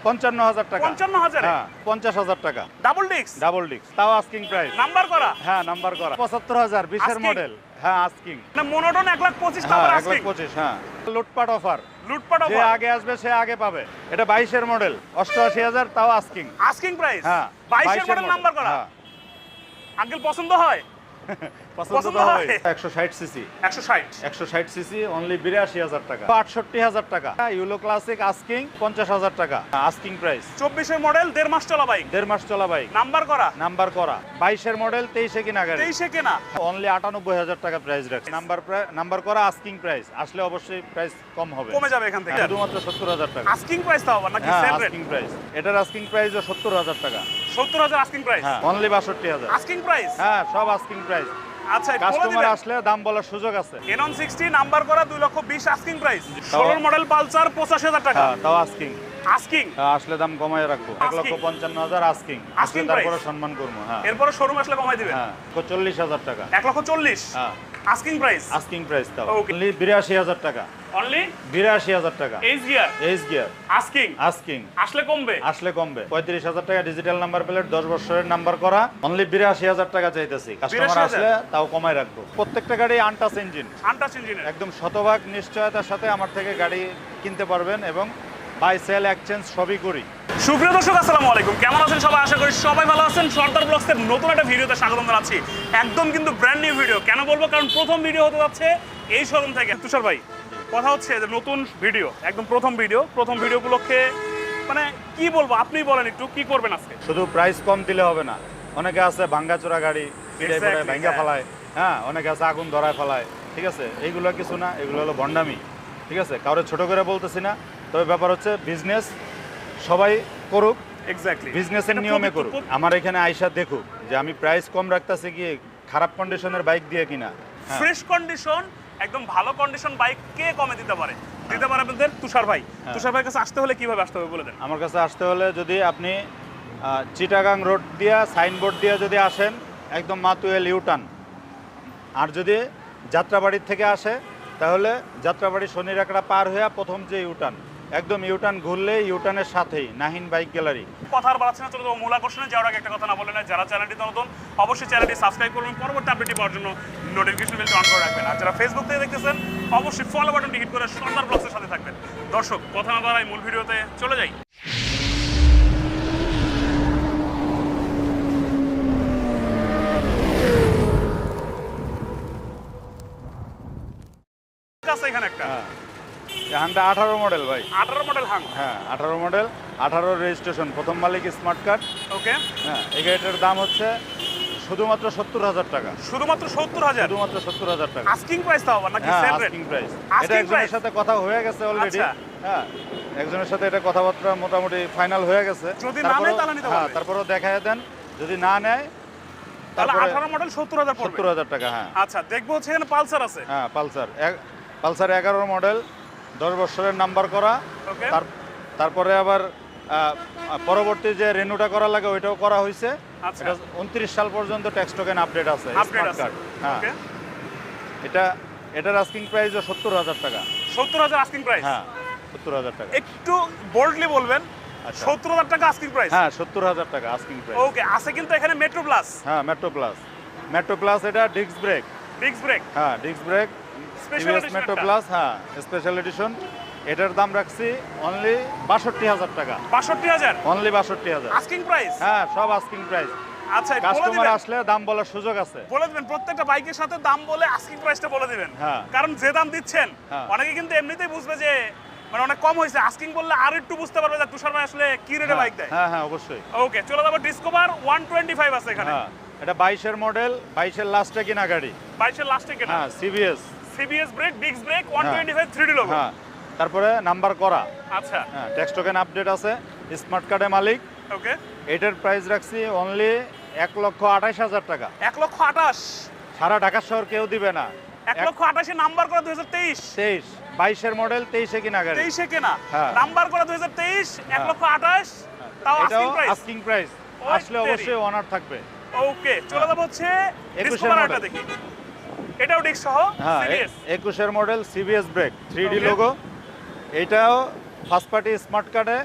55,000 টাকা। 55,000 হ্যাঁ 50,000 টাকা। ডাবল ডিস্ক তাও আস্কিং প্রাইস। নাম্বার করা? হ্যাঁ নাম্বার করা। 75,000 20 এর Asking? মডেল। হ্যাঁ আস্কিং। না মনোটন 1,25,000 হ্যাঁ টাকা আস্কিং। 1,25,000 হ্যাঁ। লুটপাট অফার। লুটপাট যে অফার। আগে আসবে সে আগে পাবে। এটা 22 এর মডেল 88,000 তাও আস্কিং। Asking price? হ্যাঁ 22 এর মডেল নাম্বার করা। হ্যাঁ আঙ্কেল পছন্দ হয়? পছন্দ তো হয়। 160 সিসি 160 সিসি অনলি 82,000 টাকা। 68,000 টাকা। ইউলো ক্লাসিক আস্কিং 50,000 টাকা আস্কিং প্রাইস। 24 এর মডেল 1.5 মাস চলা বাইক। 1.5 মাস চলা বাইক। নাম্বার করা? নাম্বার করা। 22 এর মডেল 23 এ কিনা গাড়ি। 23 এ কেনা। অনলি 98,000 টাকা প্রাইস রাখছে। নাম্বার করা আস্কিং প্রাইস। আসলে অবশ্যই প্রাইস কম হবে। কমে যাবে এখান থেকে। শুধুমাত্র 70,000 টাকা। আস্কিং প্রাইস তাও আবার নাকি হ্যাঁ সেল রেট? Asking price. এটার আস্কিং প্রাইসও 70,000 টাকা। 70,000 আস্কিং প্রাইস? হ্যাঁ অনলি 62,000 আস্কিং প্রাইস? হ্যাঁ সব আস্কিং প্রাইস। আচ্ছা বলে কাস্টমার দিবেন। আসলে দাম বলার সুযোগ আছে। N1 60 নাম্বার করা 2,20,000 আস্কিং প্রাইস। 16 মডেল পালসার 85,000 টাকা। হ্যাঁ তাও আস্কিং। আস্কিং আসলে দাম কমায় রাখবো। 1,55,000 আস্কিং। আসলে তারপরে সম্মান করবো। হ্যাঁ এরপরে শোরুম আসলে কমাই দিবেন। হ্যাঁ 40,000 টাকা। 1,40,000 হ্যাঁ আস্কিং প্রাইস? আস্কিং প্রাইস তাও Okay. অনলি 82,000 টাকা। অনলি 82,000 টাকা। H gear H gear asking asking আসলে কমবে? আসলে কমবে। 35,000 টাকা ডিজিটাল নাম্বার প্লেট 10 বছরের নাম্বার করা অনলি 82,000 টাকা চাইতেছি। কাস্টমার 82,000 আসলে তাও কমায় রাখবো। প্রত্যেকটা গাড়ি আনটাচ ইঞ্জিন। আনটাচ ইঞ্জিনের একদম শতভাগ নিশ্চয়তার সাথে আমার থেকে গাড়ি কিনতে পারবেন এবং বাই সেল এক্সচেঞ্জ সবই করি। সুপ্রিয় দর্শক আসসালামু আলাইকুম, কেমন আছেন সবাই? আশা করি সবাই ভালো আছেন। সর্দার ব্লগসের নতুন একটা ভিডিওতে স্বাগতম জানাচ্ছি। একদম কিন্তু ব্র্যান্ড নিউ ভিডিও। কেন বলবো? কারণ প্রথম ভিডিও হতে যাচ্ছে এই শোরুম থেকে। তুষার ভাই, কথা হচ্ছে যে নতুন ভিডিও, একদম প্রথম ভিডিও উপলক্ষে মানে কি বলবো, আপনি বলেন একটু কি করবেন আজকে? শুধু প্রাইস কম দিলে হবে না। অনেকে আছে ভাঙ্গাচোরা গাড়ি পিড়ে পড়ে ভাঙ্গা ফেলায়। হ্যাঁ অনেকে আছে আগুন ধরায় ফেলায়। ঠিক আছে, এইগুলো কিছু না, এগুলো হলো ভণ্ডামি। ঠিক আছে, কারো ছোট করে বলতেছি না। তবে ব্যাপার হচ্ছে বিজনেস সবাই করুক, এক্স্যাক্টলি বিজনেসের নিয়মে করুক। আমার এখানে আইসা দেখুক যে আমি প্রাইস কম রাখতেছি কি খারাপ কন্ডিশনের বাইক দিয়ে কিনা। ফ্রেশ কন্ডিশন, একদম ভালো কন্ডিশন বাইক কে কমে দিতে পারে? দিতে পারে আপনাদের তুষার ভাই। তুষার ভাইয়ের কাছে আসতে হলে কিভাবে আসতে হবে বলে দেন। আমার কাছে আসতে হলে যদি আপনি চিটাগাং রোড দিয়া সাইনবোর্ড দিয়ে যদি আসেন একদম মাতুয়েল ইউটার্ন, আর যদি যাত্রাবাড়ির থেকে আসে তাহলে যাত্রাবাড়ি শনিরাকড়া পার হয়ে প্রথম যে ইউটার্ন, একদম ইউটার্ন ঘুরলে ইউটার্নের সাথেই নাহিন বাইক গ্যালারি। কথা আর বাড়াচ্ছি না, চলো মূল আকর্ষণে যাওয়ার আগে একটা কথা না বলে না, যারা চ্যানেলটি নতুন অবশ্যই চ্যানেলটি সাবস্ক্রাইব করবেন, পরবর্তী আপডেটটি পাওয়ার জন্য নোটিফিকেশন বেলটি অন করে রাখবেন। আর যারা ফেসবুক থেকে দেখতেছেন অবশ্যই ফলো বাটনটি হিট করে সর্দার ব্লগসের সাথে থাকবেন। দর্শক কথা না বাড়াই মূল ভিডিওতে চলে যাই। এখানে একটা হাংটা 18 মডেল ভাই। 18 মডেল হাং। হ্যাঁ 18 মডেল, 18 রেজিস্ট্রেশন, প্রথম মালিক স্মার্ট কার্ড। ওকে। হ্যাঁ এই গাড়িটার দাম হচ্ছে শুধুমাত্র 70,000 টাকা। শুধুমাত্র 70,000? শুধুমাত্র 70,000 টাকা আস্কিং প্রাইস তাও আবার নাকি হ্যাঁ sale rate? Asking price. Asking এটা একজনের price? সাথে কথা হয়ে গেছে অলরেডি। আচ্ছা। হ্যাঁ একজনের সাথে এটা কথাবার্তা মোটামুটি ফাইনাল হয়ে গেছে। যদি না নেয় তাহলে নিতে হ্যাঁ পারবে? তারপরেও দেখায় দেন, যদি না নেয় তাহলে তারপরে 18 মডেল 70,000 পড়বে। 70,000 টাকা। হ্যাঁ আচ্ছা, দেখবো হচ্ছে এখানে পালসার আছে। হ্যাঁ পালসার 11 মডেল 10 বছরের নাম্বার করা। ওকে। তারপরে আবার পরবর্তী যে রেনুটা করা লাগে ওইটাও করা হয়েছে। আচ্ছা। এটা 29 সাল পর্যন্ত ট্যাক্স টোকেন আপডেট আছে, আপডেট স্মার্ট আছে। কার্ড। হ্যাঁ ওকে। এটার আস্কিং প্রাইসও 70,000 টাকা। 70,000 আস্কিং প্রাইস? হ্যাঁ 70,000 টাকা। একটু বোল্ডলি বলবেন। আচ্ছা। 70,000 টাকা আস্কিং প্রাইস? হ্যাঁ 70,000 টাকা আস্কিং প্রাইস। ওকে, আছে কিন্তু এখানে মেট্রো প্লাস। হ্যাঁ মেট্রো প্লাস এটা ডিস্ক ব্রেক। Disc brake? হ্যাঁ disc brake special edition Metro এটা? প্লাস। হ্যাঁ স্পেশাল এডিশন। এটার দাম রাখছি অনলি 62,000 টাকা। 62,000 অনলি 62,000 আস্কিং প্রাইস? হ্যাঁ সব আস্কিং প্রাইস। আচ্ছা, বলে কাস্টমার দিবেন। আসলে দাম বলার সুযোগ আছে। বলে দিবেন প্রত্যেকটা বাইকের সাথে দাম বলে আস্কিং প্রাইসটা বলে দিবেন। হ্যাঁ। কারণ যে দাম দিচ্ছেন হ্যাঁ। অনেকে কিন্তু এমনিতেই বুঝবে যে মানে অনেক কম হয়েছে। আস্কিং বললে আর একটু বুঝতে পারবে যে তুষার ভাই আসলে কি রেটে বাইক দেয়। হ্যাঁ হ্যাঁ অবশ্যই। ওকে, চলে যাবো ডিসকভার 125 আছে এখানে। হ্যাঁ এটা 22 এর মডেল, 22 এর লাস্টে কিনা গাড়ি। 22 এর লাস্টে কেনা। হ্যাঁ CBS brake, disc break, 125 3D logo. হ্যাঁ তারপরে নাম্বার করা। আচ্ছা। হ্যাঁ ট্যাক্স টোকেন আপডেট আছে, স্মার্ট কার্ডের মালিক। ওকে। এটার প্রাইস রাখছি অনলি 1,28,000 টাকা। 1,28,000? সারা ঢাকা শহর কেউ দিবে না। 1,28,000 নাম্বার করা 2023? 22 এর মডেল 23 এ কিনা গাড়ি। 23 এ কেনা, হ্যাঁ। নাম্বার করা 2023, 1,28,000 তাও এটাও আস্কিং প্রাইস? Asking price. ওই আসলে তেরি। অবশ্যই অনার থাকবে। ওকে, চলে যাবো হচ্ছে 21 এর ডিসকভার মডেল। একটা দেখি। এটাও ডিস্ক সহ হ্যাঁ সিবিএস। 21 এর model CBS brake 3D Okay. Logo. এটাও ফার্স্ট পার্টি স্মার্ট কার্ডে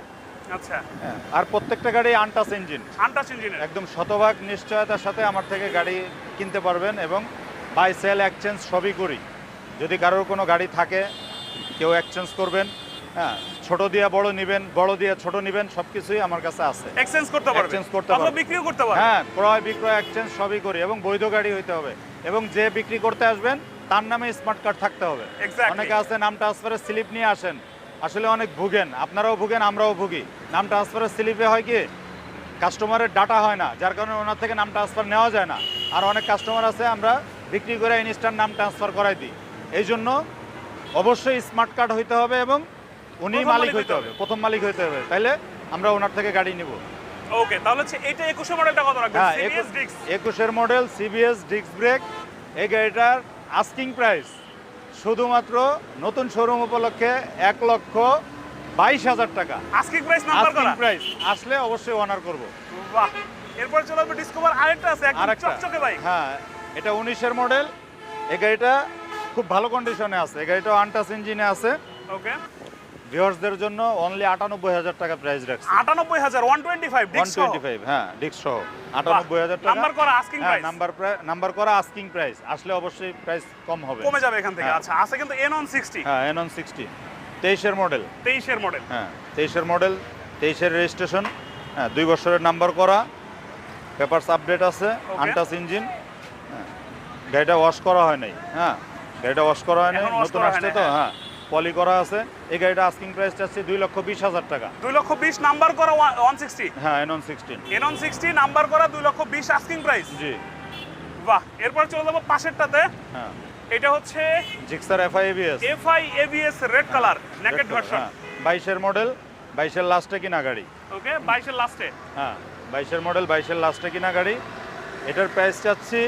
আচ্ছা, হ্যাঁ, আর প্রত্যেকটা গাড়ি আনটাচ ইঞ্জিন, আনটাচ ইঞ্জিনের। একদম শতভাগ নিশ্চয়তার সাথে আমার থেকে গাড়ি কিনতে পারবেন এবং বাই সেল এক্সচেঞ্জ সবই করি। যদি কারোর কোনো গাড়ি থাকে কেউ এক্সচেঞ্জ করবেন, হ্যাঁ, ছোট দিয়ে বড় নেবেন, বড় দিয়ে ছোট নেবেন, সব কিছুই আমার কাছে আছে। এক্সচেঞ্জ করতে পারবে, এক্সচেঞ্জ করতে অথবা পারবে, বিক্রিও করতে পারবে। হ্যাঁ, ক্রয় বিক্রয় এক্সচেঞ্জ সবই করি এবং বৈধ গাড়ি হইতে হবে এবং যে বিক্রি করতে আসবেন তার নামে স্মার্ট কার্ড থাকতে হবে। Exactly. অনেকে আছে নাম ট্রান্সফারের স্লিপ নিয়ে আসেন, আসলে অনেক ভুগেন, আপনারাও ভুগেন, আমরাও ভুগি। নাম ট্রান্সফারের স্লিপে হয় কি কাস্টমারের ডাটা হয় না, যার কারণে ওনার থেকে নাম ট্রান্সফার নেওয়া যায় না। আর অনেক কাস্টমার আছে আমরা বিক্রি করে ইনস্ট্যান্ট নাম ট্রান্সফার করাই দিই। এই জন্য অবশ্যই স্মার্ট কার্ড হইতে হবে এবং উনি প্রথম মালিক মালিক হইতে হইতে হবে, প্রথম মালিক হইতে হবে, তাইলে আমরা ওনার থেকে গাড়ি নিব। ওকে, তাহলে হচ্ছে এটা 21 মডেলটা কত রাখবেন? হ্যাঁ, সিবিএস ডিক্স 21-এর মডেল সিবিএস ডিস্ক ব্রেক। এই গাড়িটার আস্কিং প্রাইস শুধুমাত্র নতুন শোরুম উপলক্ষে 1,22,000 টাকা। আস্কিং প্রাইস নাম্বার আস্কিং করা। প্রাইস আসলে অবশ্যই অনার করব। বাহ, এরপর চলে আসবে ডিসকভার, আরেকটা আছে একদম আরেকটা, চকচকে বাইক। হ্যাঁ, এটা 19-এর মডেল। এই গাড়িটা খুব ভালো কন্ডিশনে আছে, এই গাড়িটা আনটাচ ইঞ্জিনে আছে। ওকে, ভিউয়ার্সদের জন্য অনলি 98,000 টাকা প্রাইস রাখছি। 98,000 125 ডিক্স সহ। 125, হ্যাঁ, ডিস্ক সহ 98,000 টাকা। নাম্বার করা আস্কিং হ্যাঁ, প্রাইস। নাম্বার করা আস্কিং প্রাইস, আসলে অবশ্যই প্রাইস কম হবে, কমে যাবে এখান থেকে। হ্যাঁ। আচ্ছা, আছে কিন্তু N1 60, হ্যাঁ, N1 60 23-এর মডেল। 23-এর মডেল। হ্যাঁ, 23-এর মডেল, 23-এর রেজিস্ট্রেশন, হ্যাঁ, 2 বছরের নাম্বার করা, পেপারস আপডেট আছে, Okay. Untouch engine. হ্যাঁ, গাড়িটা ওয়াশ করা হয় নাই, হ্যাঁ, গাড়িটা ওয়াশ করা হয় নাই, এখন wash নতুন করা হয় আসছে নাই, তো, হ্যাঁ। হ্যাঁ, পলি করা আছে। এই গাড়িটা আস্কিং প্রাইস চাচ্ছি 2,20,000 টাকা। 2,20,000 নাম্বার করা 160। হ্যাঁ, N1 16। N1 60 নাম্বার করা 2,20,000 আস্কিং প্রাইস। জি, বাহ, এরপর চলে যাবো পাশেরটাতে। হ্যাঁ, এটা হচ্ছে Gixxer FI ABS FI ABS red colour naked version. 22-এর মডেল, 22-এর লাস্টে কিনা গাড়ি। ওকে, 22-এর লাস্টে। হ্যাঁ, 22-এর মডেল, 22-এর লাস্টে কিনা গাড়ি। এটার প্রাইস চাচ্ছি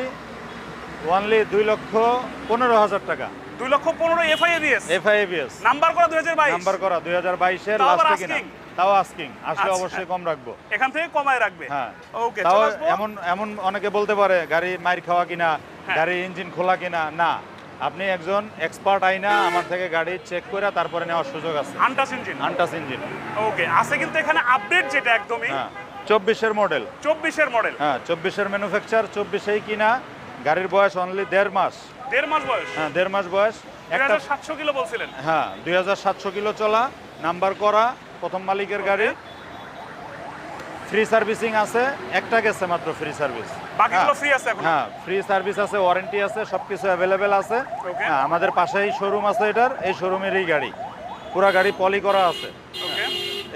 অনলি 2,15,000 টাকা। 2,15,000 FI ABS FI ABS number করা 2022। নাম্বার করা 2022-এর তাও আবার লাস্টে কিনা, asking? তাও আস্কিং, আসলে আচ্ছা। অবশ্যই কম রাখবো। এখান থেকে কমায় রাখবে। হ্যাঁ, ওকে, তাও চলে আসবো। এমন অনেকে বলতে পারে গাড়ি মাইর খাওয়া কিনা, হ্যাঁ। গাড়ি ইঞ্জিন খোলা কিনা। না, আপনি একজন এক্সপার্ট আইনা আমার থেকে গাড়ি চেক করে তারপরে নেওয়ার সুযোগ আছে। Untouch engine. আনটাচ ইঞ্জিন, ওকে, আছে কিন্তু এখানে আপডেট যেটা একদমই হ্যাঁ, 24-এর মডেল। 24-এর মডেল। হ্যাঁ, 24-এর ম্যানুফ্যাকচার, 24-এই কিনা, গাড়ির বয়স অনলি 1.5 মাস। 1.5 মাস বয়স। হ্যাঁ, 1.5 মাস বয়স। একটা 2,700 কিলো বলছিলেন। হ্যাঁ, 2,700 কিলো চলা, নাম্বার করা, প্রথম মালিকের গাড়ি। ফ্রি সার্ভিসিং আছে, একটা গেছে মাত্র ফ্রি সার্ভিস, বাকিগুলো ফ্রি আছে এখন। হ্যাঁ, ফ্রি সার্ভিস আছে, ওয়ারেন্টি আছে, সবকিছু অ্যাভেলেবেল আছে। Okay. হ্যাঁ, আমাদের পাশেই শোরুম আছে এটার, এই শোরুমেরই গাড়ি, পুরা গাড়ি পলি করা আছে। ওকে,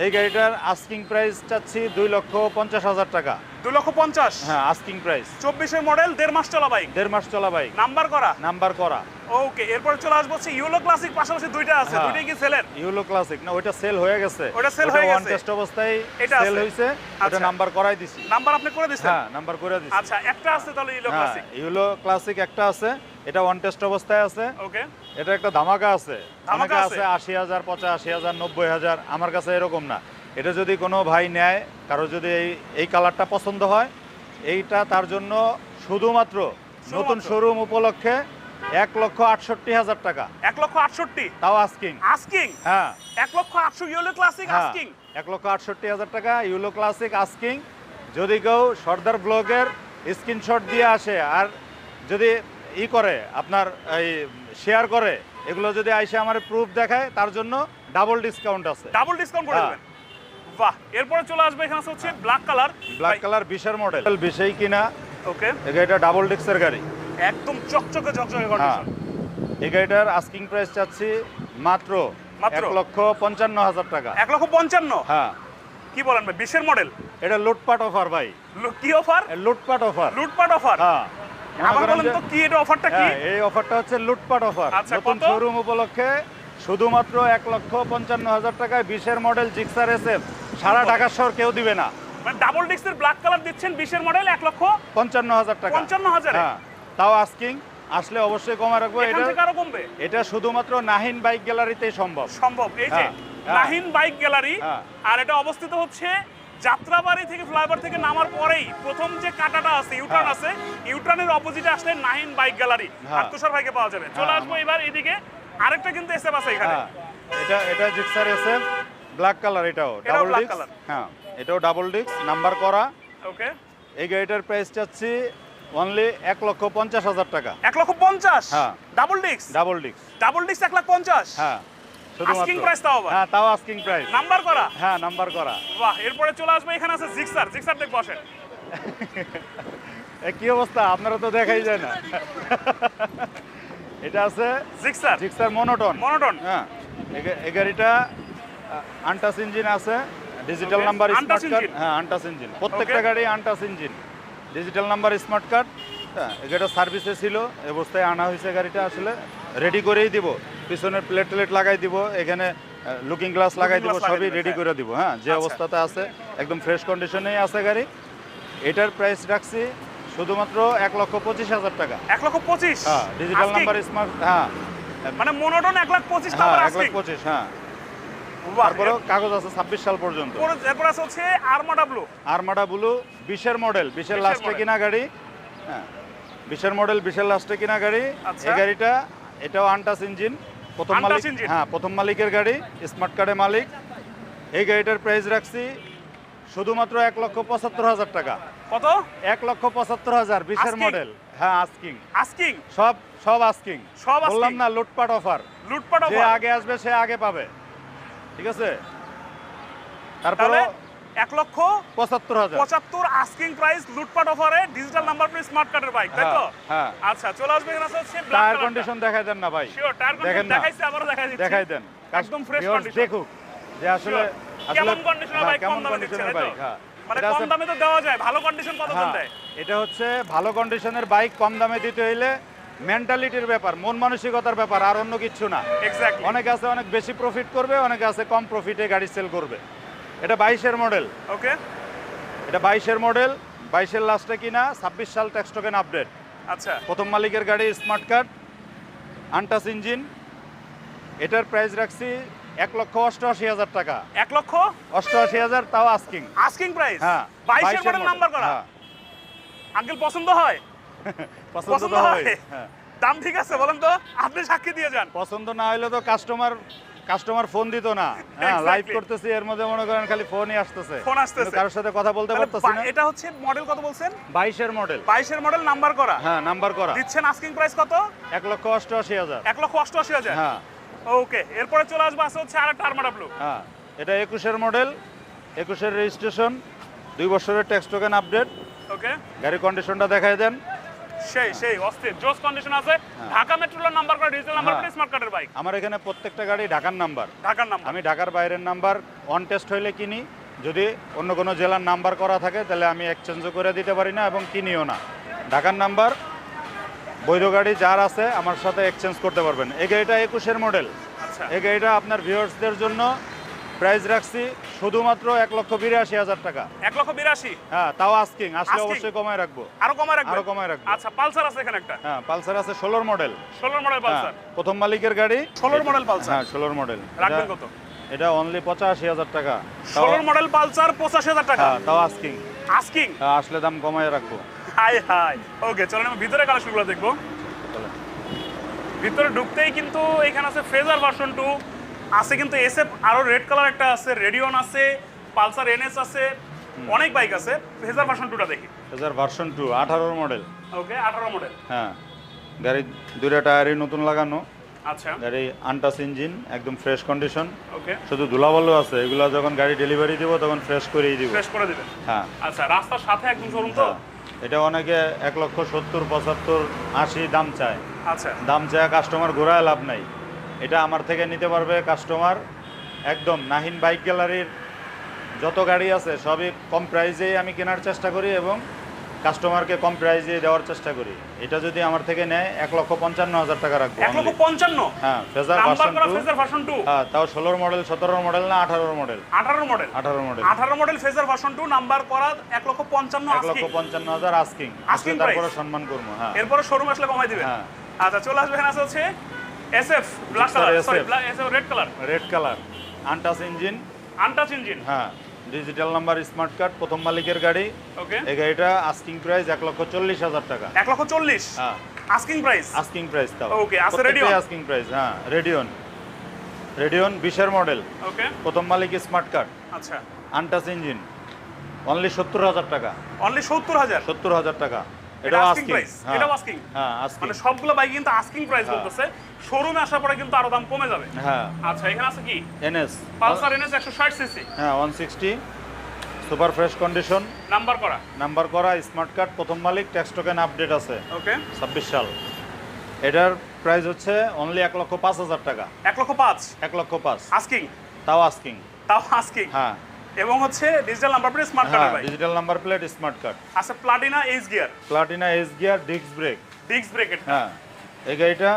এই গাড়িটার আস্কিং প্রাইস চাচ্ছি 2,50,000 টাকা। 2,50,000। হ্যাঁ, আস্কিং প্রাইস। 24-এর মডেল, 1.5 মাস চলা বাইক, 1.5 মাস চলা বাইক, নাম্বার করা। নাম্বার করা। ওকে, এরপর চলে আসবো হচ্ছে ইউলো ক্লাসিক, পাশাপাশি দুইটা আছে, হ্যাঁ। দুইটাই কি সেলের? ইউলো ক্লাসিক না, ওইটা সেল হয়ে গেছে। ওটা sell হয়ে ওয়ান গেছে। টেস্ট অবস্থায় এটা সেল আছে। হইছে, ওটা আচ্ছা। নাম্বার করাই দিছি। নাম্বার আপনি করে দিচ্ছেন? হ্যাঁ, নাম্বার করে দিছি। আচ্ছা, একটা আছে তাহলে ইউলো হ্যাঁ, ক্লাসিক। ইউলো ক্লাসিক একটা আছে, এটা ওয়ান টেস্ট অবস্থায় আছে। ওকে, এটা একটা ধামাকা আছে, ধামাকা অনেকে আছে? আছে 80,000, 85,000, 90,000। আমার কাছে এরকম না। এটা যদি কোনো ভাই নেয়, কারো যদি এই কালারটা পছন্দ হয়, এইটা তার জন্য শুধুমাত্র নতুন শোরুম উপলক্ষে 1,68,000 টাকা। 1,68,000 তাও আস্কিং। আস্কিং। হ্যাঁ, 1,08,000 ইউলো ক্লাসিক হ্যাঁ, আস্কিং। 1,68,000 টাকা ইউলো ক্লাসিক আস্কিং। যদি কেউ সর্দার ব্লগের স্ক্রিনশট দিয়ে আসে আর যদি করে আপনার এই শেয়ার করে, এগুলো যদি আইসে আমার প্রুফ দেখায়, তার জন্য ডাবল ডিসকাউন্ট আছে। ডাবল ডিসকাউন্ট করে হ্যাঁ। দেবেন। বাহ, এরপরে চলে আসবে এখানে হচ্ছে ব্ল্যাক কালার। ব্ল্যাক কালার 20-এর মডেল, 20-এই কিনা। ওকে, এই গাড়িটা ডাবল ডিস্কের গাড়ি। একদম চকচকে চকচকে হ্যাঁ, কন্ডিশন। এই গাড়িটার আস্কিং প্রাইস চাচ্ছি মাত্র মাত্র? 1,55,000 টাকা। 1,55,000। হ্যাঁ, কি বলেন ভাই, 20-এর মডেল? এটা লুটপাট অফার ভাই, কি অফার? লুটপাট অফার। লুটপাট অফার? হ্যাঁ, মনে আমার করেন বলেন যে- তো কি এটা অফারটা কি? হ্যাঁ, এই অফারটা হচ্ছে লুটপাট অফার। আচ্ছা, নতুন কত? শোরুম উপলক্ষে শুধুমাত্র 1,55,000 টাকায় 20-এর মডেল জিক্সার SF, সারা ঢাকা শহর কেউ দিবে না। মানে ডাবল ডিস্কের ব্ল্যাক কালার দিচ্ছেন, 20-এর মডেল 55,000 টাকা। 55,000 হ্যাঁ, তাও আস্কিং, আসলে অবশ্যই কমা রাখবো। এখান থেকে আরো কমবে? এটা শুধুমাত্র নাহিন বাইক গ্যালারিতেই সম্ভব। সম্ভব। এই যে হ্যাঁ, হ্যাঁ। নাহিন বাইক গ্যালারি, হ্যাঁ। আর এটা অবস্থিত হচ্ছে যাত্রাবাড়ি থেকে, ফ্লাইওভার থেকে নামার পরেই প্রথম যে কাটাটা আছে, ইউটার্ন হ্যাঁ। আছে, ইউটার্নের অপোজিটে আসলে নাহিন বাইক গ্যালারি, হ্যাঁ। আর তুষার ভাইকে পাওয়া যাবে। চলে হ্যাঁ। আসবো এবার এদিকে, আরেকটা কিন্তু এসএফ আছে এখানে। হ্যাঁ, এটা জিক্সার SF ব্ল্যাক কালার, এটাও এটাও ডাবল black ডিস্ক। color। হ্যাঁ, এটাও ডাবল ডিস্ক, নাম্বার করা। ওকে, এই গাড়িটার প্রাইস চাচ্ছি অনলি 1,50,000 টাকা। 1,50,000। হ্যাঁ। Double disc, double disc. Double disc 1,50,000। হ্যাঁ, Asking price তাও আবার? হ্যাঁ, তাও আস্কিং প্রাইস। নাম্বার করা। হ্যাঁ, নাম্বার করা। বাহ, এরপরে চলে আসবে এখানে আছে জিক্সার। জিক্সার দেখবো, আসেন। কি অবস্থা, আপনারা তো দেখাই যায় না। এটা আছে জিক্সার, জিক্সার মনোটন। মনোটন। হ্যাঁ, এই গাড়িটা আনটাচ ইঞ্জিন আছে, digital Okay, number untouch smart card. engine? হ্যাঁ, আনটাচ ইঞ্জিন, প্রত্যেকটা Okay. গাড়ি untouch engine, digital number smart card. হ্যাঁ, এই গাড়িটা সার্ভিসে ছিল, এই অবস্থায় আনা হয়েছে। গাড়িটা আসলে রেডি করেই দিব, পিছনের প্লেট টেলেট লাগাই দিব, এখানে লুকিং গ্লাস লাগাই দিব, glass লাগাই সবই দিবেন, রেডি হ্যাঁ। করে দিব। হ্যাঁ, যে আচ্ছা। অবস্থাতে আছে একদম ফ্রেশ কন্ডিশনেই আছে গাড়ি। এটার প্রাইস রাখছি শুধুমাত্র 1,25,000 টাকা। 1,25,000। হ্যাঁ, ডিজিটাল Asking? Number smart. হ্যাঁ, মানে মনোটন 1,25,000 হ্যাঁ, টাকা। 1,25,000। হ্যাঁ, বাহ, তারপরেও কাগজ আছে 26 সাল পর্যন্ত। এরপর আছে হচ্ছে আরমাডা ব্লু। আরমাডা ব্লু, 20-এর মডেল, 20-এর 20-এর লাস্টে model। কিনা গাড়ি। হ্যাঁ, 20-এর মডেল, 20-এর লাস্টে কিনা গাড়ি। আচ্ছা। এই গাড়িটা এটাও আনটাচ ইঞ্জিন, প্রথম Untouched মালিক। engine? হ্যাঁ, প্রথম মালিকের গাড়ি, স্মার্ট কার্ডের মালিক। এই গাড়িটার প্রাইস রাখছি শুধুমাত্র 1,75,000 টাকা। কত? 1,75,000, 20-এর Asking? মডেল। হ্যাঁ, আস্কিং, আস্কিং, সব আস্কিং। সব বললাম asking? না, লুটপাট অফার। লুটপাট যে অফার। আগে আসবে সে আগে পাবে, ঠিক আছে? তারপরে তাহলে 1,75,000 75,000। আস্কিং প্রাইস, লুটপাট অফারে, ডিজিটাল নাম্বার প্লেট, স্মার্ট কার্ডের বাইক, তাই তো? হ্যাঁ। আচ্ছা, চলে আসবে এখানে আছে হচ্ছে ব্ল্যাক টায়ার কালার। কন্ডিশন দেখাই দেন না ভাই। শিওর, টায়ার দেখেন কন্ডিশন না, দেখাইছি, আবারও দেখাই দিচ্ছি। দেখাই দেন। একদম ফ্রেশ Viewers কন্ডিশন। দেখুক যে আসলে কেমন কন্ডিশনের বাইক, কম দামে দিচ্ছে, তাই তো? বাইক। হ্যাঁ, মানে এটা কম আছে- দামে তো দেওয়া যায়, ভালো কন্ডিশন কত হ্যাঁ, দেয়? এটা হচ্ছে ভালো কন্ডিশনের বাইক কম দামে দিতে হইলে মেন্টালিটির ব্যাপার, মন মানসিকতার ব্যাপার, আর অন্য কিছু না। এক্স্যাক্টলি। অনেকে আছে অনেক বেশি প্রফিট করবে, অনেকে আছে কম প্রফিটে গাড়ি সেল করবে। এটা 22-এর মডেল, ওকে, এটা 22-এর মডেল, 22-এর লাস্টে কিনা, 26 সাল ট্যাক্স টোকেন আপডেট, আচ্ছা। প্রথম মালিকের গাড়ি, স্মার্ট কার্ড, আনটাচ ইঞ্জিন। এটার প্রাইস রাখছি 1,88,000 টাকা। 1,88,000 তাও আস্কিং। Asking price. হ্যাঁ, 22-এর মডেল নাম্বার করা। হ্যাঁ, আঙ্কেল পছন্দ হয়? পছন্দ পছন্দ তো হয়? হয়। হ্যাঁ, দাম ঠিক আছে বলেন তো, আপনি সাক্ষী দিয়ে যান। পছন্দ না হলে তো কাস্টমার ফোন দিত না। হ্যাঁ, Exactly. লাইভ করতেছি, এর মধ্যে মনে করেন খালি ফোনই আসতেছে, ফোন আসতেছে। কিন্তু কারোর সাথে কথা বলতে তাহলে পারতেছি না। এটা হচ্ছে মডেল কত বলছেন? 22-এর মডেল। 22-এর মডেল, নাম্বার করা। হ্যাঁ, নাম্বার করা। দিচ্ছেন আস্কিং প্রাইস কত? 1,88,000। 1,88,000। হ্যাঁ, ওকে, এরপরে চলে আসবে আছে হচ্ছে আরেকটা আরমাডা ব্লু। হ্যাঁ, এটা 21-এর মডেল, 21-এর রেজিস্ট্রেশন, 2 বছরের ট্যাক্স টোকেন আপডেট। ওকে, গাড়ির কন্ডিশনটা দেখাই দেন। সেই অস্থির জোস কন্ডিশন আছে। ঢাকা মেট্রোর নাম্বার করা, ডিজিটাল নাম্বার হ্যাঁ। প্লেট, স্মার্ট কার্ডের বাইক। আমার এখানে প্রত্যেকটা গাড়ি ঢাকার নাম্বার। ঢাকার নাম্বার। আমি ঢাকার বাইরের নাম্বার অন টেস্ট হইলে কিনি, যদি অন্য কোনো জেলার নাম্বার করা থাকে তাহলে আমি এক্সচেঞ্জও করে দিতে পারি না এবং কিনিও না। ঢাকার নাম্বার, বৈধ গাড়ি যার আছে আমার সাথে এক্সচেঞ্জ করতে পারবেন। এই গাড়িটা 21-এর মডেল। আচ্ছা, এই গাড়িটা আপনার ভিউয়ার্সদের জন্য প্রাইস রাখছি শুধুমাত্র 1,82,000 টাকা। 1,82,000। হ্যাঁ, তাও আস্কিং, আসলে Asking? অবশ্যই কমায় রাখবো। আরো কমায় রাখবেন? আরো কমায় রাখবো। আচ্ছা, পালসার আছে এখানে একটা। হ্যাঁ, পালসার আছে 16-র মডেল। 16 model Pulsar. প্রথম মালিকের গাড়ি, 16 মডেল পালসার। হ্যাঁ 16 মডেল। রাখবেন কত? এটা অনলি 85,000 টাকা। 16 মডেল পালসার 85,000 টাকা। হ্যাঁ, তাও আস্কিং। আস্কিং? আসলে দাম কমায় রাখবো। High high. ওকে, চলেন আমি ভিতরে কালেকশনগুলো দেখবো। চলেন। ভিতরে ঢুকতেই কিন্তু এখানে আছে ফেজার ভার্সন 2 আছে, কিন্তু এসএফ আরো রেড কালার একটা আছে, রেডিয়ন আছে, পালসার এনএস আছে, অনেক বাইক আছে। ফেজার ভার্সন 2টা দেখি। ফেজার ভার্সন 2, 18-র মডেল। Okay, 18 model. হ্যাঁ, গাড়ি দুইটা টায়ারই নতুন লাগানো। আচ্ছা, গাড়ি আনটাচ ইঞ্জিন, একদম ফ্রেশ কন্ডিশন। ওকে, শুধু ধুলাবালু আছে, এগুলো যখন গাড়ি ডেলিভারি দিব তখন ফ্রেশ করেই দিব। ফ্রেশ করে দিবেন। হ্যাঁ, আচ্ছা, রাস্তার সাথে একদম শোরুম তো? হ্যাঁ। এটা অনেকে 1,70,000, 75,000, 80 দাম চায়। আচ্ছা, দাম চায় কাস্টমার ঘোরায় লাভ নাই। এটা আমার থেকে নিতে পারবে কাস্টমার একদম। নাহিন বাইক গ্যালারির যত গাড়ি আছে সবই কম প্রাইসেই আমি কেনার চেষ্টা করি এবং কাস্টমারকে কম প্রাইসে দেওয়ার চেষ্টা করি। এটা যদি আমার থেকে নেয় 1,55,000 টাকা রাখবো। 1,55,000? হ্যাঁ, ফেজার নাম্বার ভার্সন করা 2। Phasor version 2। হ্যাঁ, তাও 16 মডেল, 17 মডেল না 18 model? 18 model. 18 model. 18 model phasor version 2, number করা 1,55,000 আস্কিং। 1,55,000 আস্কিং। Asking আসলে তারপরে price? সম্মান করবো। হ্যাঁ, এরপরে শোরুম আসলে কমাই দিবেন। হ্যাঁ। আচ্ছা, চলে আসবে এখানে আছে হচ্ছে SF black Gixxer colour, sorry SF SF red colour, red colour, untouch engine. Untouch engine. হ্যাঁ, ডিজিটাল নাম্বার স্মার্ট কার্ড, প্রথম মালিকের গাড়ি। ওকে, এই গাড়িটা আস্কিং প্রাইস 1,40,000 টাকা। 1,40,000 হ্যাঁ, আস্কিং প্রাইস। আস্কিং প্রাইস তাও। Okay, আছে Radeon? Asking price. হ্যাঁ, রেডিয়ন। রেডিয়ন 20-এর মডেল, ওকে, প্রথম মালিক, স্মার্ট কার্ড, আচ্ছা, আনটাচ ইঞ্জিন, অনলি 70,000 টাকা। অনলি 70,000। 70,000 টাকা। এটা এটাও আস্কিং আস্কিং। প্রাইস, এটাও আস্কিং। হ্যাঁ, আস্কিং। মানে সবগুলো বাইক কিন্তু আস্কিং প্রাইস বলতেছে, শোরুমে আসার পরে কিন্তু আরো দাম কমে যাবে। হ্যাঁ, আচ্ছা, এখানে আছে কি? এনএস, পালসার এনএস 160 সিসি, হ্যাঁ 160, সুপার ফ্রেশ কন্ডিশন, নাম্বার করা, নাম্বার করা, স্মার্ট কার্ড, প্রথম মালিক, ট্যাক্স টোকেন আপডেট আছে, ওকে। 26 সাল। এটার প্রাইস হচ্ছে অনলি 1,05,000 টাকা। 1,05,000 1,05,000 আস্কিং, তাও আস্কিং। তাও আস্কিং। হ্যাঁ, এবং হচ্ছে ডিজিটাল নাম্বার প্লেট, স্মার্ট হ্যাঁ কার্ড ভাই। Digital number plate, smart card, আছে Platina H gear, Platina S gear, disc brake. Disc brake. হ্যাঁ, এই গাড়িটা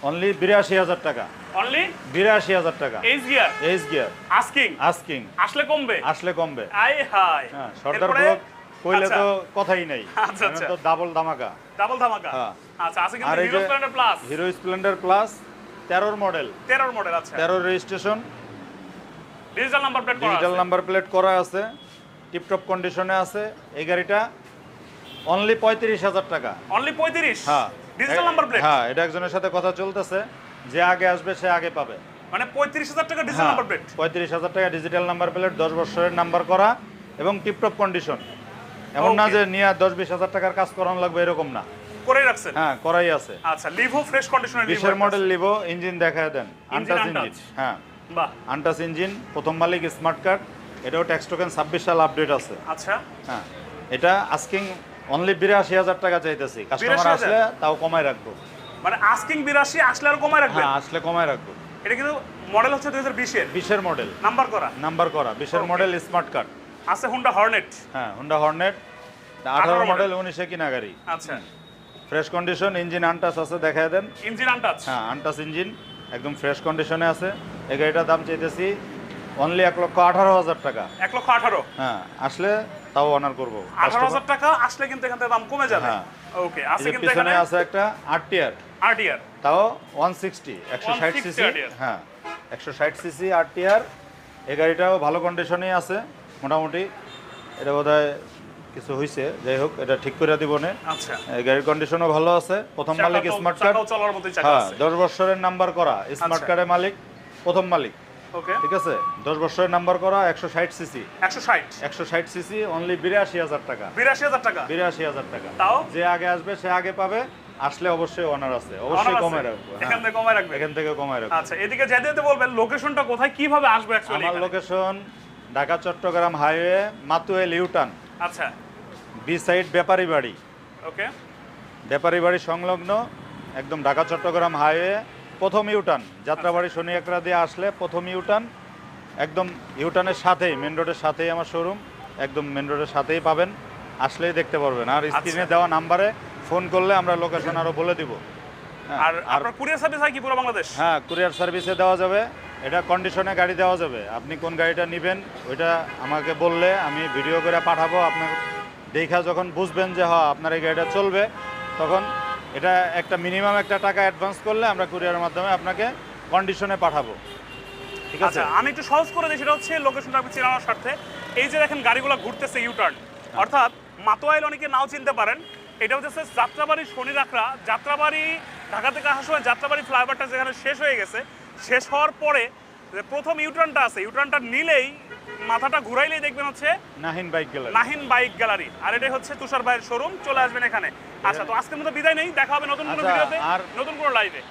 অনলি 82,000 টাকা। অনলি 82,000 টাকা। H gear, S gear, asking. Asking. আসলে কমবে, আসলে কমবে। আই হাই। হ্যাঁ, সর্দার এরপরে? ব্লক কইলে আচ্ছা। তো কথাই নাই। আচ্ছা, আচ্ছা। তো ডাবল ধামাকা। ডাবল ধামাকা। হ্যাঁ। আচ্ছা, আছে কিন্তু আর এই হিরো যে Splendor plus, Hero Splendor plus 13-র মডেল, 13 মডেল। আচ্ছা, 13 রেজিস্ট্রেশন, ডিজিটাল নাম্বার প্লেট করা ডিজিটাল আছে। নাম্বার প্লেট করা আছে, টিপটপ কন্ডিশনে আছে। এই গাড়িটা অনলি 35,000 টাকা। অনলি 35। হ্যাঁ, ডিজিটাল নাম্বার প্লেট। হ্যাঁ, এটা একজনের সাথে কথা চলতেছে, যে আগে আসবে সে আগে পাবে। মানে 35,000 টাকা ডিজিটাল নাম্বার প্লেট। 35,000 টাকা ডিজিটাল নাম্বার প্লেট, 10 বছরের নাম্বার করা এবং টিপটপ কন্ডিশন। এমন না Okay. যে নিয়ে 10-20,000 টাকার কাজ করানো লাগবে, এরকম না। করে রাখছেন। হ্যাঁ, করাই আছে। আচ্ছা, লিভো ফ্রেশ কন্ডিশনের 20-এর মডেল লিভো, ইঞ্জিন দেখায় দেন, আনটাচ ইঞ্জিন। untouched। হ্যাঁ, বাহ, আনটাচ ইঞ্জিন, প্রথম মালিক, স্মার্ট কার্ড। এটাও ট্যাক্স টোকেন 26 সাল আপডেট আছে। আচ্ছা। হ্যাঁ, এটা আস্কিং অনলি 82,000 টাকা চাইতেছি। কাস্টমার 82,000? আসলে তাও কমায় রাখবো। মানে আস্কিং 82, আসলে আর কমায় রাখবেন। হ্যাঁ, আসলে কমায় রাখবো। এটা কিন্তু মডেল হচ্ছে 2020 এর, 20-এর মডেল, নাম্বার করা, নাম্বার করা, 20-এর Okay. Model, smart card. আছে হুন্ডা হর্নেট। হ্যাঁ, হুন্ডা হর্নেট, 18 মডেল, 19-এ কিনা গাড়ি। আচ্ছা, ফ্রেশ কন্ডিশন, ইঞ্জিন আনটাচ আছে, দেখায় দেন। Engine untouch. হ্যাঁ, আনটাচ ইঞ্জিন, একদম ফ্রেশ কন্ডিশনে আছে। এই গাড়িটার দাম চাইতেছি অনলি 1,18,000 টাকা। 1,18,000। হ্যাঁ, আসলে তাও অনার করবো। 18,000 টাকা আসলে কিন্তু এখান থেকে দাম কমে যাবে। হ্যাঁ। ওকে, এই আছে যে কিন্তু পিছনে এখানে আছে একটা আরটিআর, আরটিআর। তাও 160, 160 সিসি। RTR হ্যাঁ, 160 সিসি আরটিআর। এই গাড়িটাও ভালো কন্ডিশনেই আছে মোটামুটি। এটা বোধহয় কিছু হয়েছে, যাই হোক, এটা ঠিক করে দিব না। আচ্ছা, এই গাড়ির কন্ডিশনও ভালো আছে, প্রথম মালিক, স্মার্ট কার্ড। চাকাও চলার মতোই চাকা হ্যাঁ, আছে। 10 বছরের নাম্বার করা, স্মার্ট আচ্ছা। কার্ডের মালিক, প্রথম মালিক। ওকে, ঠিক আছে, 10 বছরের নাম্বার করা, 160 সিসি। 160। 160 সিসি, অনলি 82,000 টাকা। 82,000 টাকা। 82,000 টাকা। তাও যে আগে আসবে সে আগে পাবে, আসলে অবশ্যই অনার আছে, অনার অবশ্যই আছে। কমায় রাখবো। এখান হ্যাঁ, থেকে কমায় রাখবে। এখান থেকে কমায় রাখবো। আচ্ছা, এদিকে যেতে যেতে বলবেন লোকেশনটা কোথায়, কিভাবে আসবে অ্যাকচুয়ালি? আমার location Dhaka Chattogram highway, Matuail U turn, আচ্ছা, B side, Bepari Bari. Okay, Bepari Bari সংলগ্ন, একদম ঢাকা চট্টগ্রাম হাইওয়ে, প্রথম ইউটার্ন। যাত্রাবাড়ি শনি একরা দিয়ে আসলে প্রথম ইউটার্ন, একদম ইউটার্নের সাথেই, মেন রোডের সাথেই আমার শোরুম, একদম মেন রোডের সাথেই পাবেন। আসলেই দেখতে পারবেন। আর স্ক্রিনে দেওয়া নাম্বারে ফোন করলে আমরা লোকেশন আরও বলে দিব। হ্যাঁ, আর আপনার কুরিয়ার সার্ভিস হয় কি পুরো বাংলাদেশ? হ্যাঁ, কুরিয়ার সার্ভিসে দেওয়া যাবে। এটা কন্ডিশনে গাড়ি দেওয়া যাবে। আপনি কোন গাড়িটা নেবেন ওইটা আমাকে বললে আমি ভিডিও করে পাঠাবো। আপনার দেখা যখন বুঝবেন যে হ্যাঁ আপনার এই গাড়িটা চলবে, তখন এটা একটা মিনিমাম একটা টাকা অ্যাডভান্স করলে আমরা কুরিয়ারের মাধ্যমে আপনাকে কন্ডিশনে পাঠাবো। ঠিক আছে? আচ্ছা, আমি একটু সহজ করে দিই, সেটা হচ্ছে লোকেশনটা আপনি চেনানোর স্বার্থে। এই যে দেখেন গাড়িগুলো ঘুরতেছে ইউটার্ন, অর্থাৎ মাতোয়াইল অনেকে নাও চিনতে পারেন। এটা হচ্ছে যাত্রাবাড়ি শনি রাখরা, যাত্রাবাড়ি ঢাকা থেকে আসার সময় যাত্রাবাড়ি ফ্লাইওভারটা যেখানে শেষ হয়ে গেছে, শেষ হওয়ার পরে যে প্রথম ইউটার্নটা আছে, ইউটার্নটা নিলেই মাথাটা ঘুরাইলেই দেখবেন হচ্ছে Nahin bike gallery. Nahin bike gallery. আর এটাই হচ্ছে তুষার ভাইয়ের শোরুম, চলে আসবেন এখানে। আচ্ছা, তো আজকের মতো বিদায় নেই, দেখা হবে নতুন কোনো আচ্ছা, ভিডিওতে, আর- নতুন কোনো লাইভে।